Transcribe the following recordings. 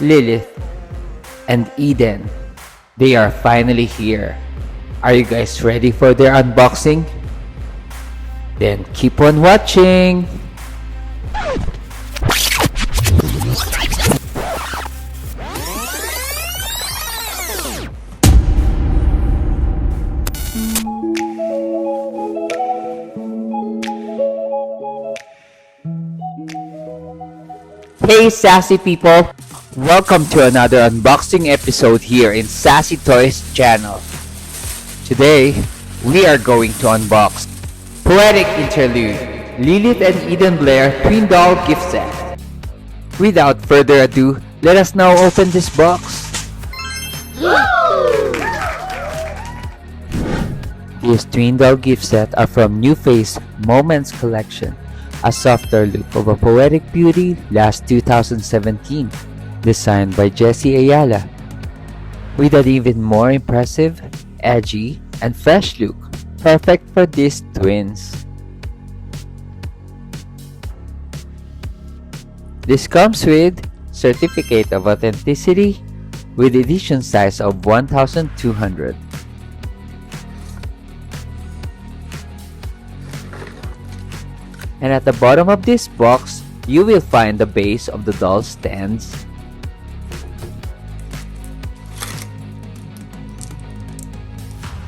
Lilith, and Eden. They are finally here. Are you guys ready for their unboxing? Then keep on watching! Hey sassy people! Welcome to another unboxing episode here in SassyToys channel. Today, we are going to unbox Poetic Interlude Lilith and Eden Blair Twin Doll Gift Set. Without further ado, let us now open this box. These Twin Doll gift set are from New Face Moments Collection, a softer look of a poetic beauty last 2017, designed by Jessie Ayala, with an even more impressive, edgy, and fresh look, perfect for these twins. This comes with Certificate of Authenticity with edition size of 1,200. And at the bottom of this box, you will find the base of the doll stands,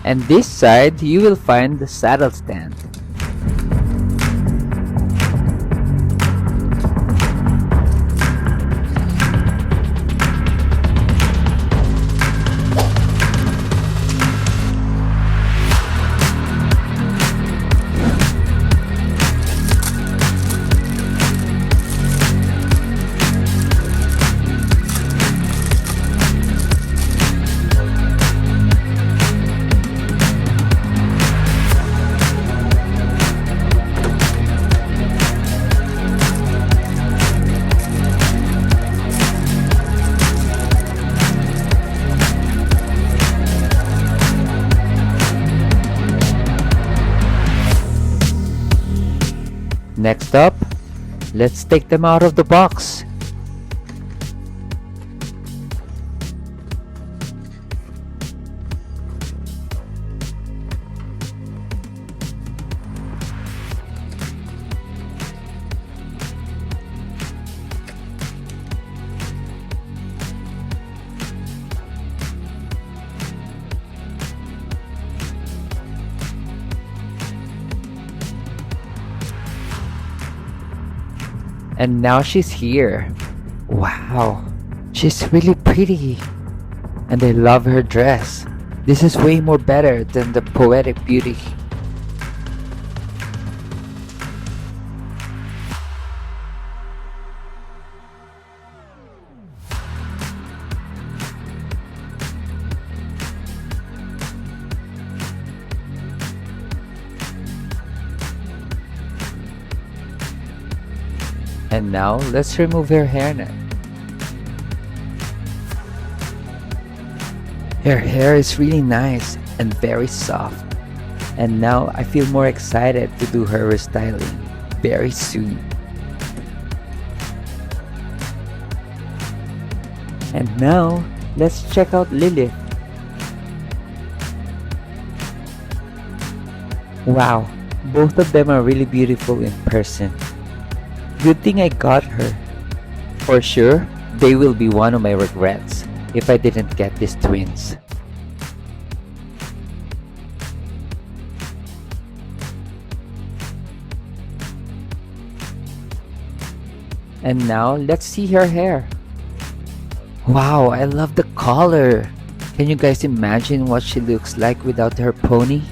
and this side you will find the saddle stand. Next up, let's take them out of the box. And now she's here. Wow, she's really pretty. And I love her dress. This is way more better than the Poetic Beauty. And now, let's remove her hairnet. Her hair is really nice and very soft. And now, I feel more excited to do her restyling very soon. And now, let's check out Lilith. Wow, both of them are really beautiful in person. Good thing I got her. For sure, they will be one of my regrets if I didn't get these twins. And now, let's see her hair. Wow, I love the color. Can you guys imagine what she looks like without her pony?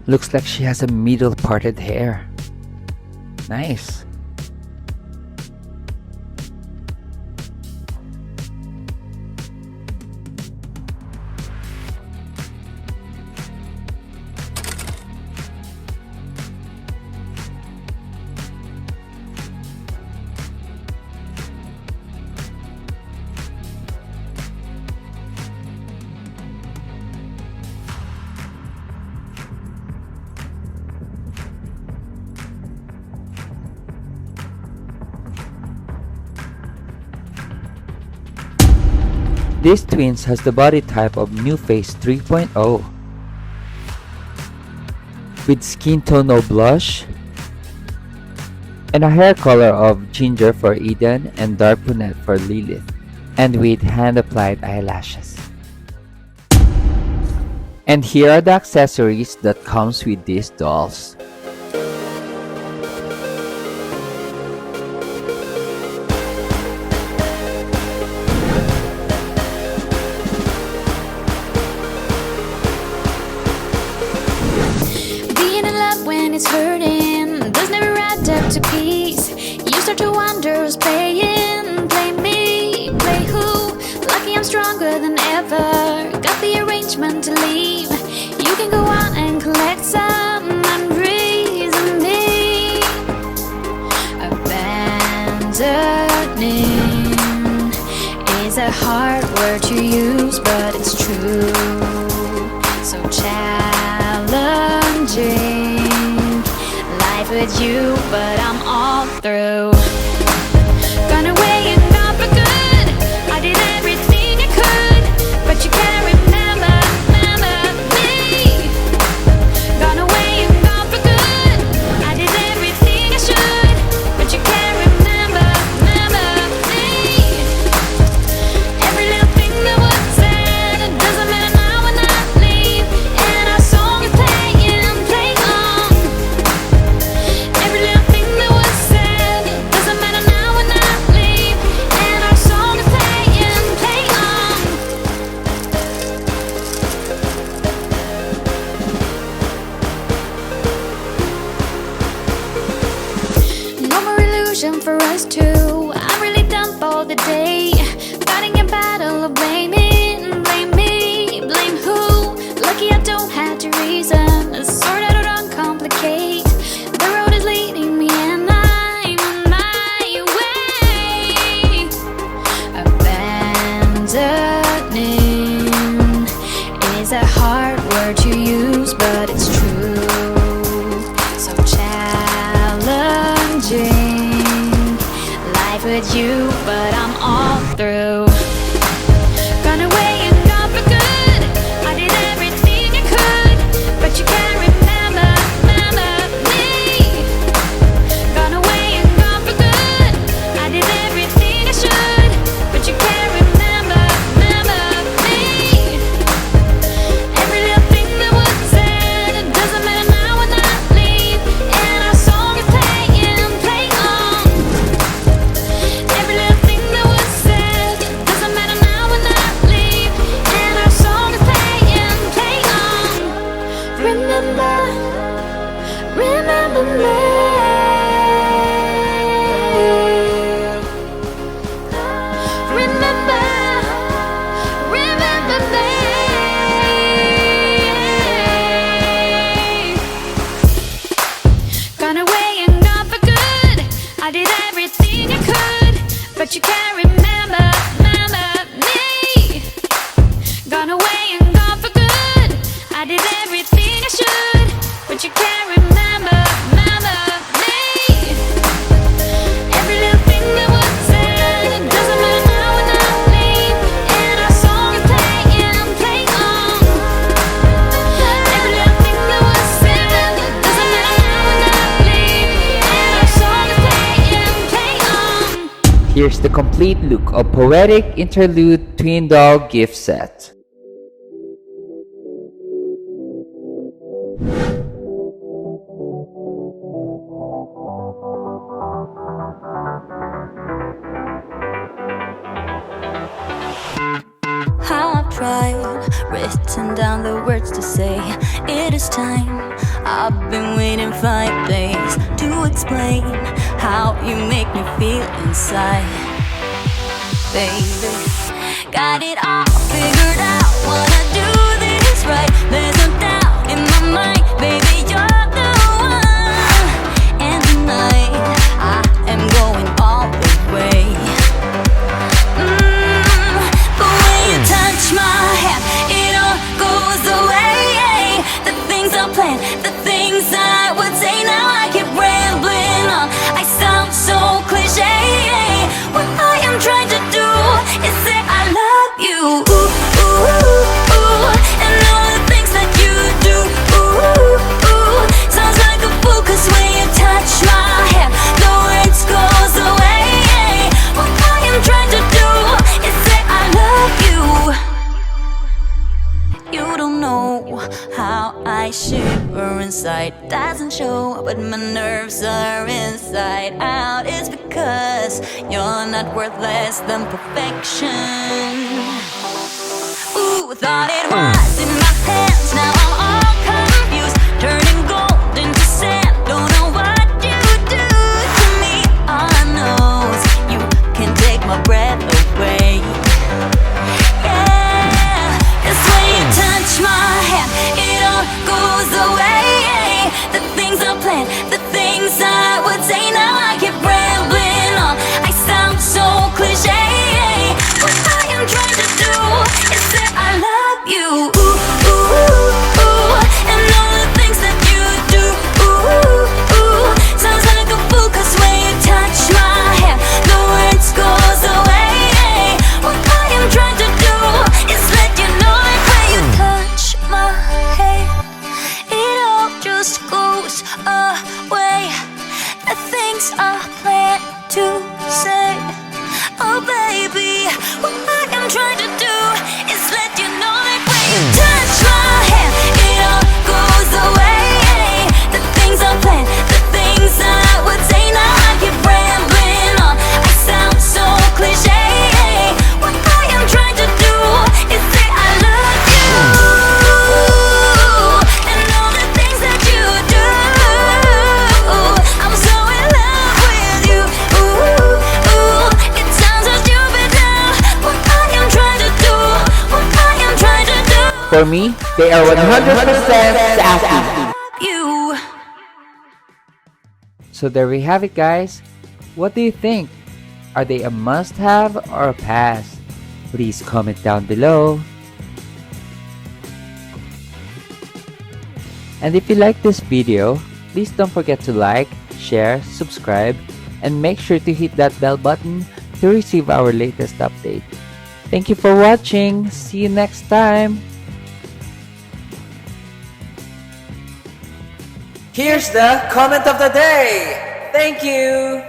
Looks like she has a middle parted hair. Nice. This twins has the body type of New Face 3.0 with skin tone of blush and a hair color of ginger for Eden and dark brunette for Lilith, and with hand-applied eyelashes. And here are the accessories that comes with these dolls. Being in love when it's hurting does never add up to peace. You start to wonder who's playing. Play me, play who? Lucky I'm stronger than ever. Got the arrangement to leave. You can go on and collect some and reason me. Abandoning is a hard word to use, but it's true. So challenging life with you, but I'm all through. Gone away and gone for good. I did everything I could, but you can't remember me. Gone away and gone for good. I did everything I should, but you can't remember me. Every little thing that was said, it doesn't matter now when I leave, and our song is playing, play on. Every little thing that was said, it doesn't matter now when I leave, and our song is playing, play on. No more illusion for us two. I'm really done for the day. Fighting a battle of blaming. Blame me, blame who? Lucky I don't have to reason. Sort out or uncomplicate. The road is leading me and I'm on my way. Abandoning is a hard word to use, but it's true. So challenging life with you, but I'm all through. Gone away and gone for good. I did everything I could, but you can't remember me. Gone away and gone for good. I did everything I should, but you can't remember me. Every little thing that was said, it doesn't matter now when I leave, and our song is playing, play on. Every little thing that was said, it doesn't matter now when I leave, and our song is playing, play on. Remember me. Remember me. Gone away and gone for good. I did everything I could, but you can't remember me. Gone away and gone for good. I did everything I should, but you can't remember me. Every little thing that was said, it doesn't matter now when I leave, and our song is playing, play on. Every little thing that was said, it doesn't matter now when I leave, and our song is playing, play on. Here's the complete look of Poetic Interlude Twin Doll Gift Set. I've tried, written down the words to say. It is time. I've been waiting 5 days to explain how you make me feel inside. Baby, got it all figured out. Wanna do this right. There's no doubt in my mind. Baby, you're the one. And tonight I am going all the way. The way you touch my hand, it all goes away. The things I planned, the things I would say. Now I keep rambling on. I sound so cliche. What I am trying to do is say I love you. shiver inside. Doesn't show, but my nerves are inside out. It's because you're not worth less than perfection. Ooh, thought it was in my hands, now I'm all confused. Turning gold into sand, don't know what you do to me. All I know is you can take my breath away. Yeah, it's when you touch my hand, it all goes away. The things I planned, the things I would say, now I keep rambling on. I sound so cliche. What I am trying to do is say I love you. Ooh, ooh, ooh, and all the things that you do. Ooh, ooh, sounds like a fool, 'cause when you touch my hand, the words goes away. What I am trying to do is let you know that when you touch my hand, it all just goes away. The things I plan to say, oh baby, what I am trying to do is let you know that when you touch my hand, it all goes away. The things I plan, the things I would say, now I keep rambling on. I sound so cliche. What I am trying to do is say I love you, and all the things that you do. I'm so in love with you. Ooh, ooh, it sounds so stupid now. What I am trying to do, what I am trying to do. For me, they are 100% sassy. You. So there we have it, guys. What do you think? Are they a must-have or a pass? Please comment down below. And if you like this video, please don't forget to like, share, subscribe, and make sure to hit that bell button to receive our latest update. Thank you for watching. See you next time. Here's the comment of the day. Thank you.